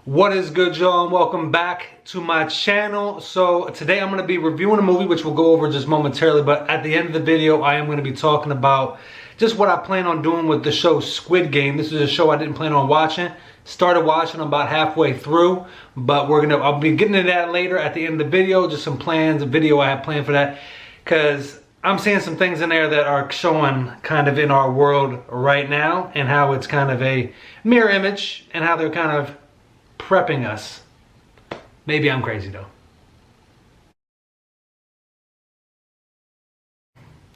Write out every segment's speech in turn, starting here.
What is good, y'all, and welcome back to my channel. So today I'm going to be reviewing a movie which we'll go over just momentarily, but at the end of the video I am going to be talking about just what I plan on doing with the show Squid Game. This is a show I didn't plan on watching. Started watching about halfway through, but I'll be getting to that later at the end of the video. Just some plans, a video I have planned for that, because I'm seeing some things in there that are showing kind of in our world right now and how it's kind of a mirror image and how they're kind of prepping us. Maybe I'm crazy though.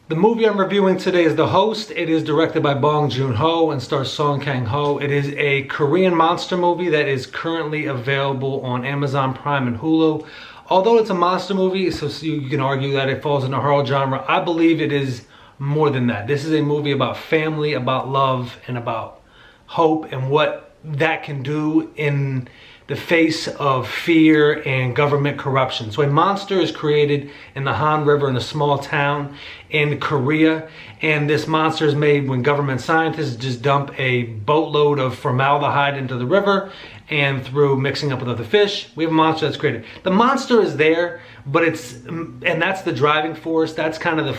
The movie I'm reviewing today is The Host. It is directed by Bong Joon-ho and stars Song Kang-ho. It is a Korean monster movie that is currently available on Amazon Prime and Hulu. Although it's a monster movie, so you can argue that it falls in the horror genre, I believe it is more than that. This is a movie about family, about love, and about hope and what that can do in the face of fear and government corruption. So a monster is created in the Han River in a small town in Korea, and this monster is made when government scientists just dump a boatload of formaldehyde into the river, and through mixing up with other fish, we have a monster that's created. The monster is there, but and that's the driving force. That's kind of the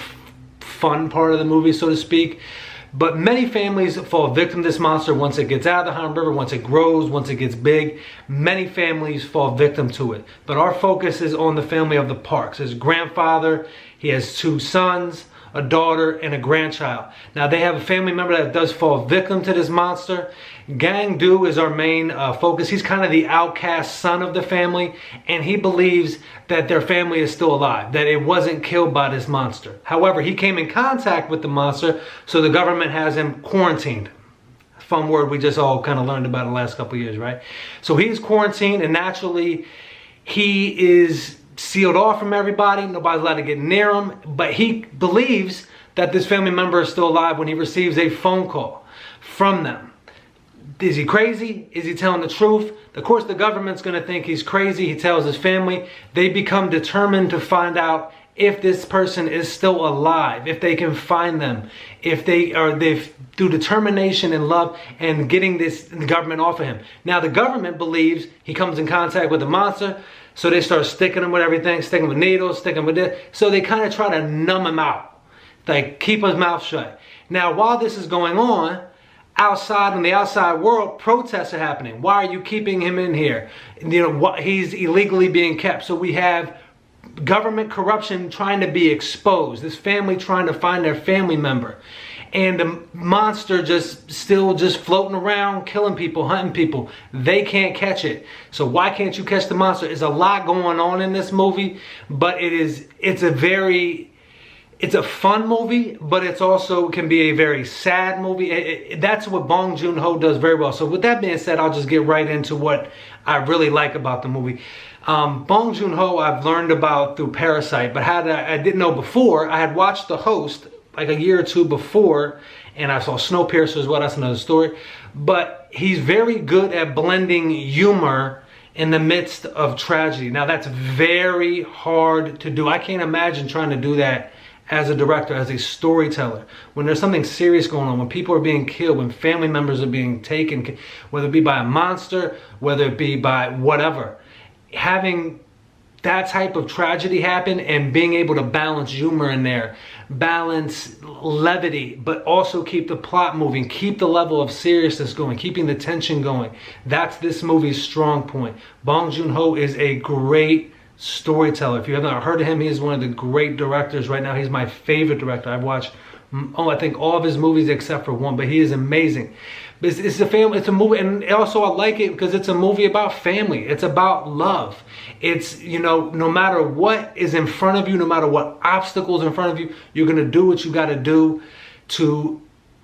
fun part of the movie, so to speak. But many families fall victim to this monster once it gets out of the Han River, once it grows, once it gets big. Many families fall victim to it. But our focus is on the family of the Parks. His grandfather, he has 2 sons, a daughter, and a grandchild. Now they have a family member that does fall victim to this monster. Gang-do is our main focus. He's kind of the outcast son of the family, and he believes that their family is still alive, that it wasn't killed by this monster. However, he came in contact with the monster, so the government has him quarantined. Fun word we just all kind of learned about in the last couple of years, right? So he's quarantined, and naturally he is sealed off from everybody. Nobody's allowed to get near him, but he believes that this family member is still alive when he receives a phone call from them. Is he crazy? Is he telling the truth? Of course, the government's going to think he's crazy. He tells his family. They become determined to find out if this person is still alive, if they can find them, if they've through determination and love and getting the government off of him. Now, the government believes he comes in contact with the monster, so they start sticking him with everything, sticking him with needles, sticking him with this. So they kind of try to numb him out, like keep his mouth shut. Now, while this is going on, outside in the outside world, protests are happening. Why are you keeping him in here? You know, he's illegally being kept. So we have government corruption trying to be exposed. This family trying to find their family member. And the monster just floating around, killing people, hunting people. They can't catch it. So why can't you catch the monster? There's a lot going on in this movie, but it's a fun movie, but it's also can be a very sad movie. That's what Bong Joon-ho does very well. So with that being said, I'll just get right into what I really like about the movie. Bong Joon-ho I've learned about through Parasite, but I didn't know before. I had watched The Host like a year or 2 before, and I saw Snowpiercer as well. That's another story. But he's very good at blending humor in the midst of tragedy. Now that's very hard to do. I can't imagine trying to do that as a director, as a storyteller, when there's something serious going on, when people are being killed, when family members are being taken, whether it be by a monster, whether it be by whatever. Having that type of tragedy happen and being able to balance humor in there, balance levity, but also keep the plot moving, keep the level of seriousness going, keeping the tension going. That's this movie's strong point. Bong Joon-ho is a great storyteller. If you haven't heard of him, he is one of the great directors right now. He's my favorite director. I've watched, I think all of his movies except for one, but he is amazing. It's a movie, and also I like it because it's a movie about family. It's about love. It's, you know, no matter what is in front of you, no matter what obstacles in front of you, you're gonna do what you gotta do to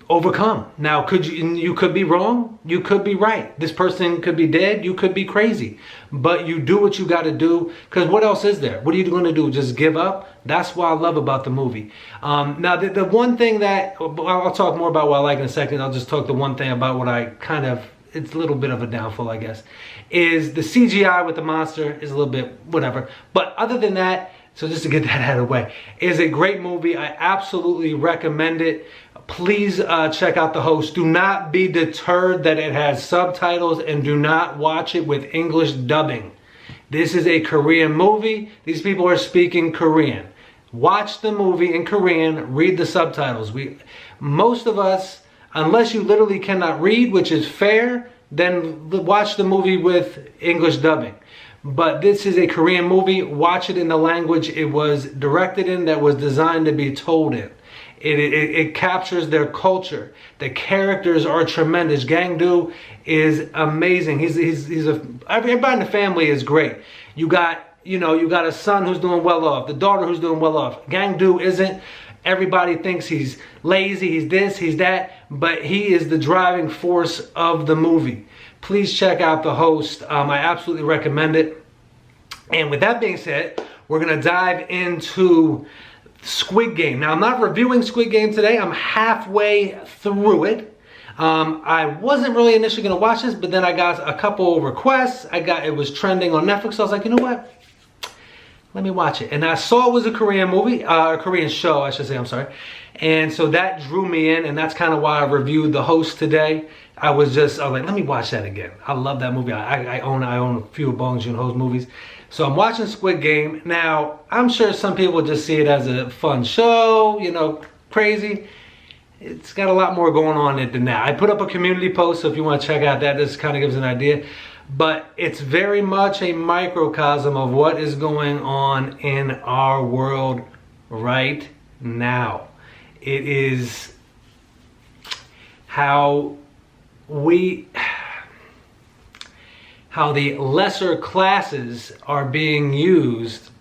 overcome. Now, you could be wrong, you could be right. This person could be dead, you could be crazy. But you do what you got to do, because what else is there? What are you going to do? Just give up? That's what I love about the movie. Now, the one thing that, I'll talk more about what I like in a second. I'll just talk the one thing about what I kind of, it's a little bit of a downfall, I guess, is the CGI with the monster is a little bit whatever. But other than that, so just to get that out of the way, it's a great movie. I absolutely recommend it. please check out The Host. Do not be deterred that it has subtitles, and do not watch it with English dubbing. This is a Korean movie. These people are speaking Korean. Watch the movie in Korean, read the subtitles. Most of us, unless you literally cannot read, which is fair, then watch the movie with English dubbing. But this is a Korean movie. Watch it in the language it was directed in, that was designed to be told in. It captures their culture. The characters are tremendous. Gang-do is amazing. Everybody in the family is great. You got a son who's doing well off, the daughter who's doing well off. Gang-do isn't. Everybody thinks he's lazy, he's this, he's that, but he is the driving force of the movie. Please check out The Host. I absolutely recommend it. And with that being said, we're gonna dive into Squid Game. Now, I'm not reviewing Squid Game today. I'm halfway through it. I wasn't really initially gonna watch this, but then I got a couple requests. It was trending on Netflix, so I was like, you know what? Let me watch it. And I saw it was a Korean movie, a Korean show, I should say, I'm sorry. And so that drew me in, and that's kind of why I reviewed The Host today. I was like, let me watch that again. I love that movie. I own a few of Bong Joon-ho's movies. So I'm watching Squid Game. Now, I'm sure some people just see it as a fun show, crazy. It's got a lot more going on in it than that. I put up a community post, so if you want to check out that, this kind of gives an idea. But it's very much a microcosm of what is going on in our world right now. It is how the lesser classes are being used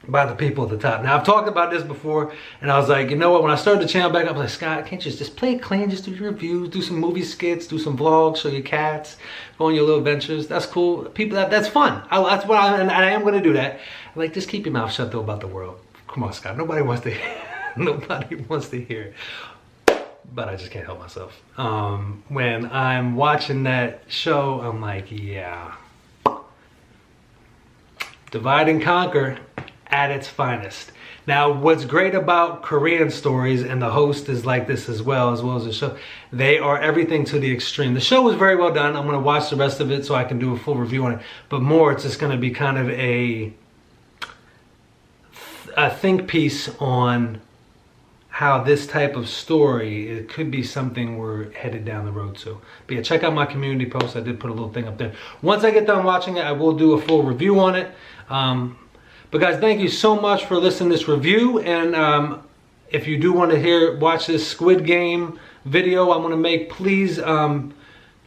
by the people at the top. Now, I've talked about this before, and I was like, you know what, when I started the channel back up, I was like, Scott, can't you just play it clean, just do your reviews, do some movie skits, do some vlogs, show your cats, go on your little adventures. That's cool. People, that's fun. That's what I am going to do that. I'm like, just keep your mouth shut though about the world. Come on, Scott, nobody wants to hear it. But I just can't help myself. When I'm watching that show, I'm like, yeah. Divide and conquer at its finest. Now, what's great about Korean stories, and The Host is like this as well as the show, they are everything to the extreme. The show was very well done. I'm going to watch the rest of it so I can do a full review on it. But more, it's just going to be kind of a think piece on how this type of story, it could be something we're headed down the road to. But yeah, check out my community post. I did put a little thing up there. Once I get done watching it, I will do a full review on it. But guys, thank you so much for listening to this review. And if you do want to watch this Squid Game video I'm going to make, please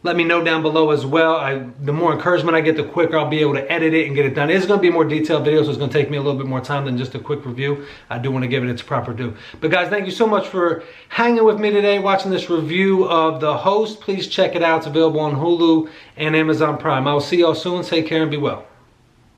let me know down below as well. The more encouragement I get, the quicker I'll be able to edit it and get it done. It's going to be a more detailed video, so it's going to take me a little bit more time than just a quick review. I do want to give it its proper due. But guys, thank you so much for hanging with me today, watching this review of The Host. Please check it out. It's available on Hulu and Amazon Prime. I will see y'all soon. Take care and be well.